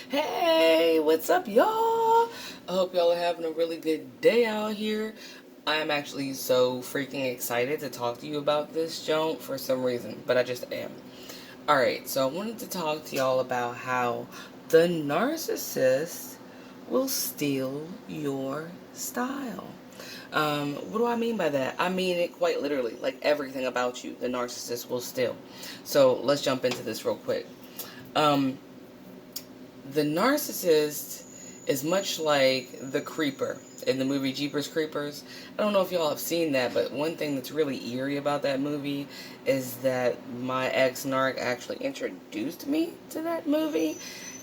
Hey, what's up, y'all? I hope y'all are having a really good day out here. I am actually so freaking excited to talk to you about this, Joan, for some reason, but I just am. Alright, so I wanted to talk to y'all about how the narcissist will steal your style. What do I mean by that? I mean it quite literally, like everything about you, the narcissist will steal. So let's jump into this real quick. Um, the narcissist is much like the creeper in the movie Jeepers Creepers. I don't know if y'all have seen that, but one thing that's really eerie about that movie is that my ex narc actually introduced me to that movie.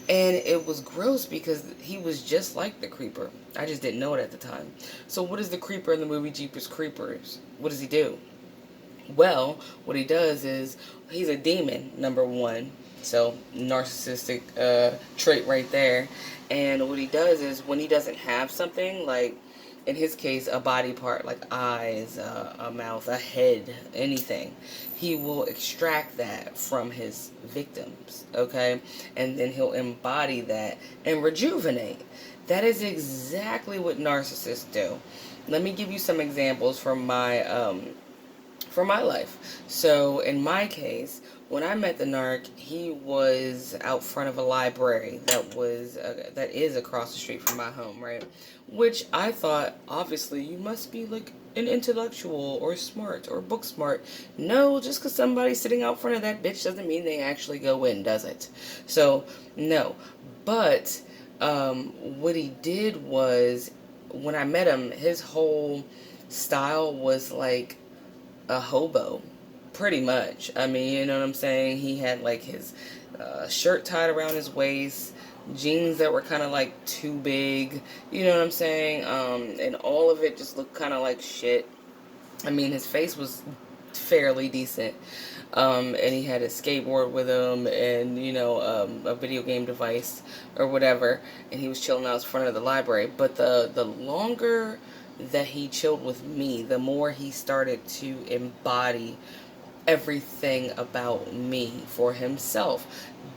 And it was gross because he was just like the creeper. I just didn't know it at the time. So what is the creeper in the movie Jeepers Creepers? What does he do? Well, what he does is he's a demon, number one. So, narcissistic trait right there. And what he does is when he doesn't have something, like in his case, a body part like eyes, a mouth, a head, anything, he will extract that from his victims, okay? And then he'll embody that and rejuvenate. That is exactly what narcissists do. Let me give you some examples from my life. So in my case, when I met the narc, he was out front of a library that is across the street from my home, right? Which I thought, obviously, you must be like an intellectual or smart or book smart. No, just because somebody's sitting out front of that bitch doesn't mean they actually go in, does it? So no, but what he did was when I met him, his whole style was like a hobo, pretty much. I mean, you know what I'm saying? He had like his shirt tied around his waist, jeans that were kind of like too big, you know what I'm saying? And all of it just looked kind of like shit. I mean, his face was fairly decent. And he had a skateboard with him and, a video game device or whatever. And he was chilling out in front of the library. But the longer that he chilled with me, the more he started to embody everything about me for himself.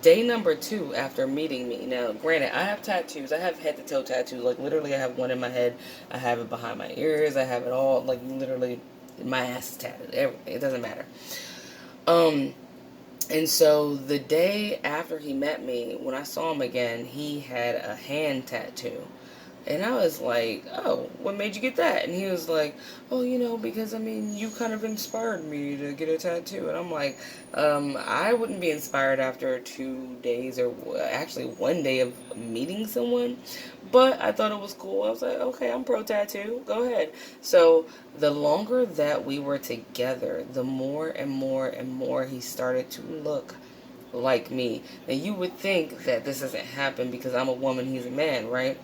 Day number 2 after meeting me. Now, granted, I have tattoos. I have head to toe tattoos. Like, literally, I have one in my head. I have it behind my ears. I have it all. Like, literally, my ass is tatted. Everything. It doesn't matter. Um, and so the day after he met me, when I saw him again, he had a hand tattoo. And I was like, oh, what made you get that? And he was like, oh, because, I mean, you kind of inspired me to get a tattoo. And I'm like, I wouldn't be inspired after 2 days or actually one day of meeting someone. But I thought it was cool. I was like, okay, I'm pro tattoo. Go ahead. So the longer that we were together, the more and more and more he started to look like me. Now, you would think that this doesn't happen because I'm a woman, he's a man, right?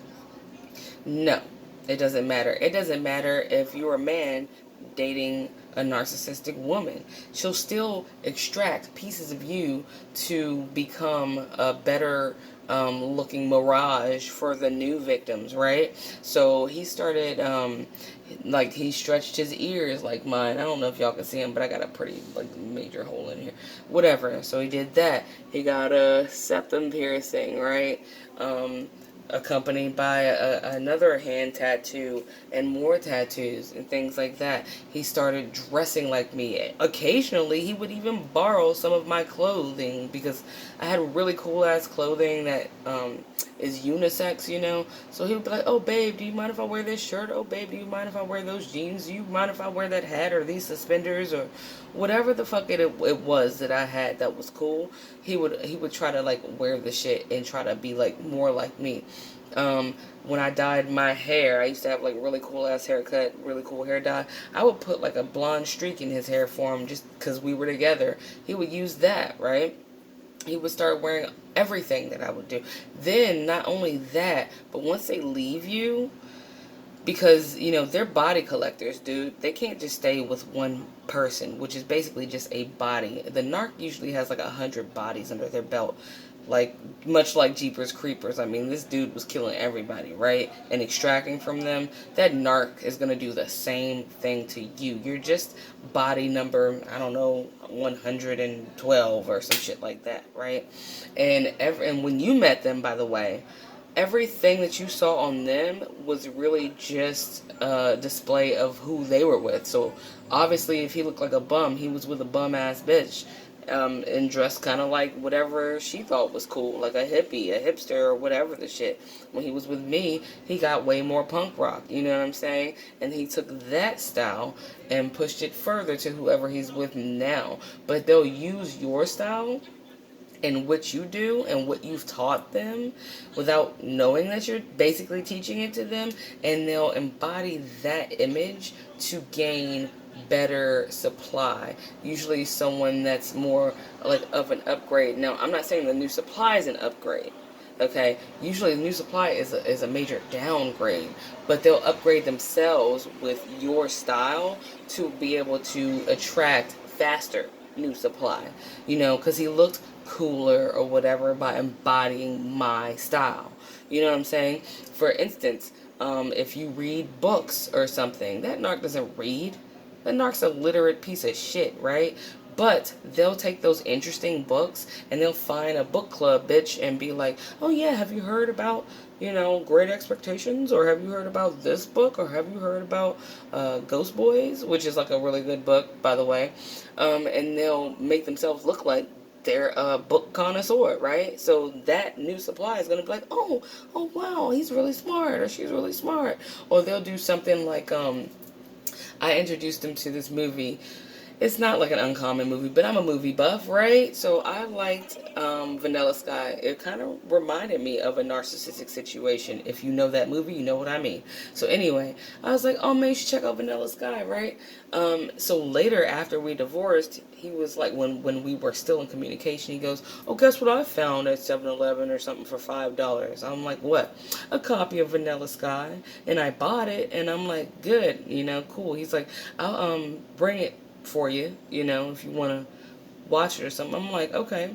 No, it doesn't matter. It doesn't matter if you're a man dating a narcissistic woman. She'll still extract pieces of you to become a better looking mirage for the new victims, right? So he started, like, he stretched his ears like mine. I don't know if y'all can see him, but I got a pretty, like, major hole in here. Whatever. So he did that. He got a septum piercing, right? Accompanied by another hand tattoo and more tattoos and things like that. He started dressing like me. Occasionally, he would even borrow some of my clothing because I had really cool ass clothing that is unisex, So he would be like, oh, babe, do you mind if I wear this shirt? Oh, babe, do you mind if I wear those jeans? Do you mind if I wear that hat or these suspenders or whatever the fuck it was that I had that was cool? He would try to like wear the shit and try to be like more like me. When I dyed my hair, I used to have like really cool ass haircut, really cool hair dye. I would put like a blonde streak in his hair for him just because we were together. He would use that, right? He would start wearing everything that I would do. Then, not only that, but once they leave you, because, they're body collectors, dude. They can't just stay with one person, which is basically just a body. The narc usually has like 100 bodies under their belt. Like, much like Jeepers Creepers. I mean, this dude was killing everybody, right? And extracting from them. That narc is going to do the same thing to you. You're just body number, I don't know, 112 or some shit like that, right? And when you met them, by the way, everything that you saw on them was really just a display of who they were with. So obviously, if he looked like a bum, he was with a bum ass bitch, and dressed kind of like whatever she thought was cool, like a hippie, a hipster, or whatever the shit. When he was with me, he got way more punk rock. You know what I'm saying? And he took that style and pushed it further to whoever he's with now. But they'll use your style and what you do and what you've taught them without knowing that you're basically teaching it to them, and they'll embody that image to gain better supply. Usually someone that's more like of an upgrade. Now, I'm not saying the new supply is an upgrade. Okay, usually the new supply is a major downgrade, but they'll upgrade themselves with your style to be able to attract faster new supply, because he looked cooler or whatever by embodying my style. You know what I'm saying? For instance, if you read books or something, that narc doesn't read. That narc's a literate piece of shit, right? But they'll take those interesting books and they'll find a book club bitch and be like, oh yeah, have you heard about, Great Expectations? Or have you heard about this book? Or have you heard about Ghost Boys? Which is like a really good book, by the way. And they'll make themselves look like they're a book connoisseur, right? So that new supply is going to be like, oh wow, he's really smart, or she's really smart. Or they'll do something like, I introduced them to this movie. It's not like an uncommon movie, but I'm a movie buff, right? So I liked Vanilla Sky. It kind of reminded me of a narcissistic situation. If you know that movie, you know what I mean. So anyway, I was like, oh man, you should check out Vanilla Sky, right? So later, after we divorced, he was like, when we were still in communication, he goes, oh, guess what I found at 7-Eleven or something for $5? I'm like, what? A copy of Vanilla Sky. And I bought it, and I'm like, good, cool. He's like, I'll bring it for you, if you want to watch it or something. I'm like, okay.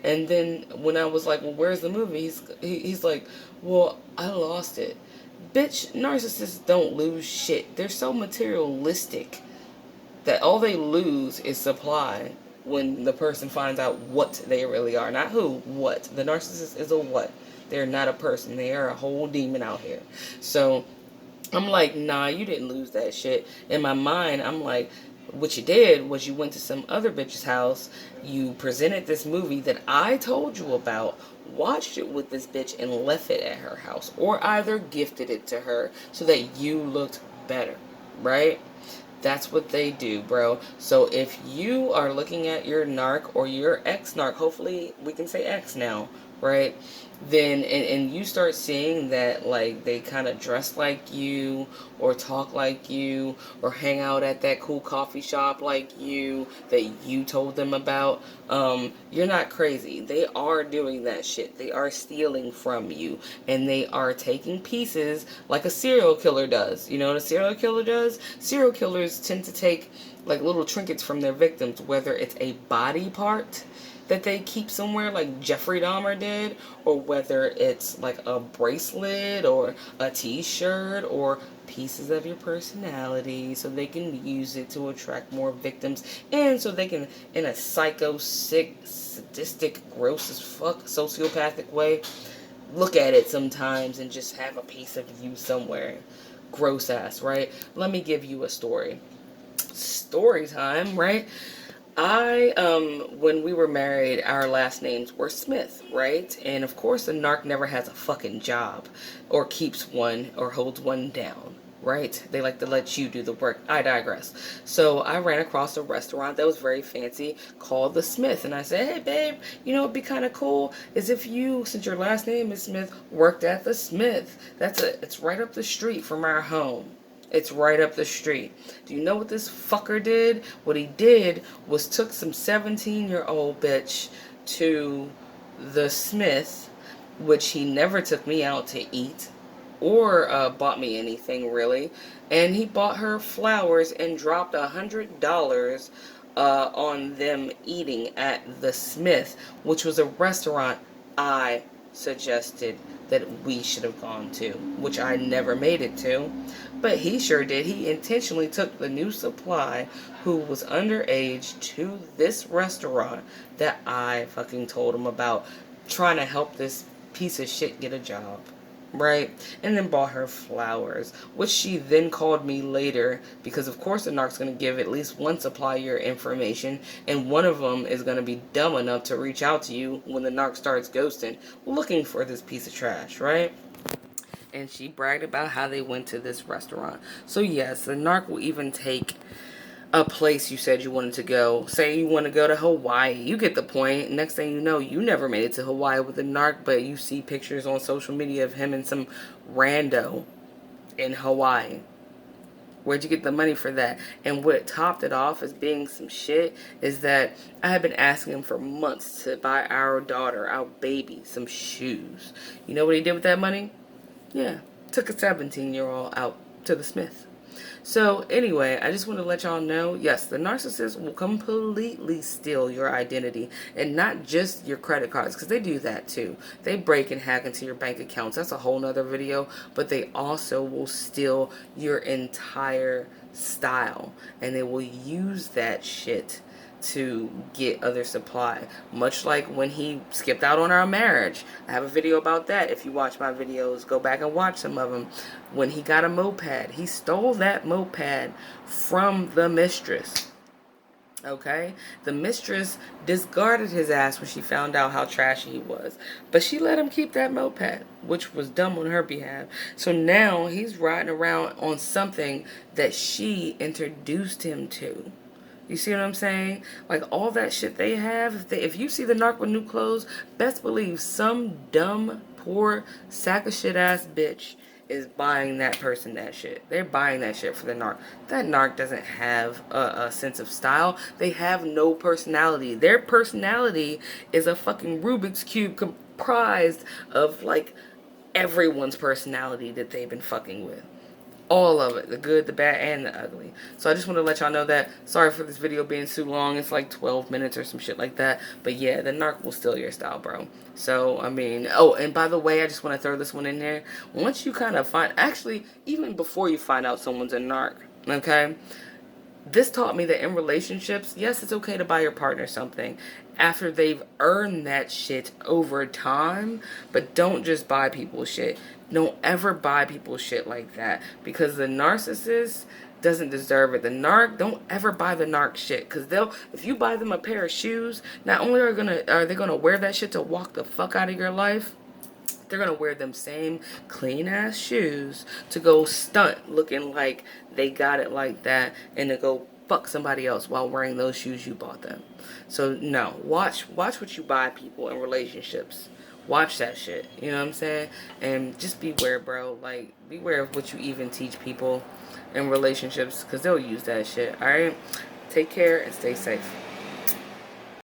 And then when I was like, well, where's the movie? He's like, well, I lost it. Bitch, narcissists don't lose shit. They're so materialistic that all they lose is supply when the person finds out what they really are. Not who, what. The narcissist is a what. They're not a person. They are a whole demon out here. So I'm like, nah, you didn't lose that shit. In my mind, I'm like, what you did was you went to some other bitch's house, you presented this movie that I told you about, watched it with this bitch, and left it at her house. Or either gifted it to her so that you looked better, right? That's what they do, bro. So if you are looking at your narc or your ex-narc, hopefully we can say ex now, right? Then, and you start seeing that, like, they kind of dress like you, or talk like you, or hang out at that cool coffee shop like you, that you told them about, you're not crazy. They are doing that shit. They are stealing from you, and they are taking pieces like a serial killer does. You know what a serial killer does? Serial killers tend to take, like, little trinkets from their victims, whether it's a body part that they keep somewhere like Jeffrey Dahmer did, or whether it's like a bracelet or a t-shirt or pieces of your personality, so they can use it to attract more victims, and so they can, in a psycho, sick, sadistic, gross as fuck, sociopathic way, look at it sometimes and just have a piece of you somewhere. Gross ass, right? Let me give you a story. Story time, right? When we were married, our last names were Smith, right? And of course, a narc never has a fucking job, or keeps one, or holds one down, right? They like to let you do the work. I digress. So I ran across a restaurant that was very fancy called The Smith, and I said, hey babe, it'd be kind of cool is if you, since your last name is Smith, worked at The Smith. It's right up the street from our home. It's right up the street. Do you know what this fucker did? What he did was took some 17-year-old bitch to The Smith, which he never took me out to eat or bought me anything really. And he bought her flowers and dropped $100 on them eating at The Smith, which was a restaurant I suggested that we should have gone to, which I never made it to, but he sure did. He intentionally took the new supply who was underage to this restaurant that I fucking told him about, trying to help this piece of shit get a job. Right? And then bought her flowers, which she then called me later because, of course, the narc's going to give at least one supplier information, and one of them is going to be dumb enough to reach out to you when the narc starts ghosting, looking for this piece of trash, right? And she bragged about how they went to this restaurant. So, yes, the narc will even take a place you said you wanted to go. Say you want to go to Hawaii. You get the point. Next thing you know, you never made it to Hawaii with a narc, but you see pictures on social media of him and some rando in Hawaii. Where'd you get the money for that? And what topped it off as being some shit is that I had been asking him for months to buy our daughter, our baby, some shoes. You know what he did with that money? Yeah, took a 17-year-old out to the Smith. So anyway, I just want to let y'all know, yes, the narcissist will completely steal your identity, and not just your credit cards, because they do that too. They break and hack into your bank accounts. That's a whole nother video. But they also will steal your entire style, and they will use that shit to get other supply, much like when he skipped out on our marriage. I have a video about that. If you watch my videos, go back and watch some of them. When he got a moped, he stole that moped from the mistress. Okay, the mistress discarded his ass when she found out how trashy he was, but she let him keep that moped, which was dumb on her behalf. So now he's riding around on something that she introduced him to. You see what I'm saying? Like, all that shit they have, if you see the narc with new clothes, best believe some dumb, poor, sack of shit ass bitch is buying that person that shit. They're buying that shit for the narc. That narc doesn't have a sense of style. They have no personality. Their personality is a fucking Rubik's Cube comprised of, like, everyone's personality that they've been fucking with. All of it, the good, the bad, and the ugly. So I just want to let y'all know that. Sorry for this video being too long. It's like 12 minutes or some shit like that. But yeah, the narc will steal your style, bro. So, I mean, oh, and by the way, I just want to throw this one in there. Once you kind of find, actually, even before you find out someone's a narc, okay? This taught me that in relationships, yes, it's okay to buy your partner something after they've earned that shit over time, but don't just buy people shit. Don't ever buy people shit like that, because the narcissist doesn't deserve it. The narc, don't ever buy the narc shit, because if you buy them a pair of shoes, not only are they gonna wear that shit to walk the fuck out of your life, they're going to wear them same clean-ass shoes to go stunt looking like they got it like that, and to go fuck somebody else while wearing those shoes you bought them. So, no. Watch what you buy people in relationships. Watch that shit. You know what I'm saying? And just beware, bro. Like, beware of what you even teach people in relationships, because they'll use that shit. Alright? Take care and stay safe.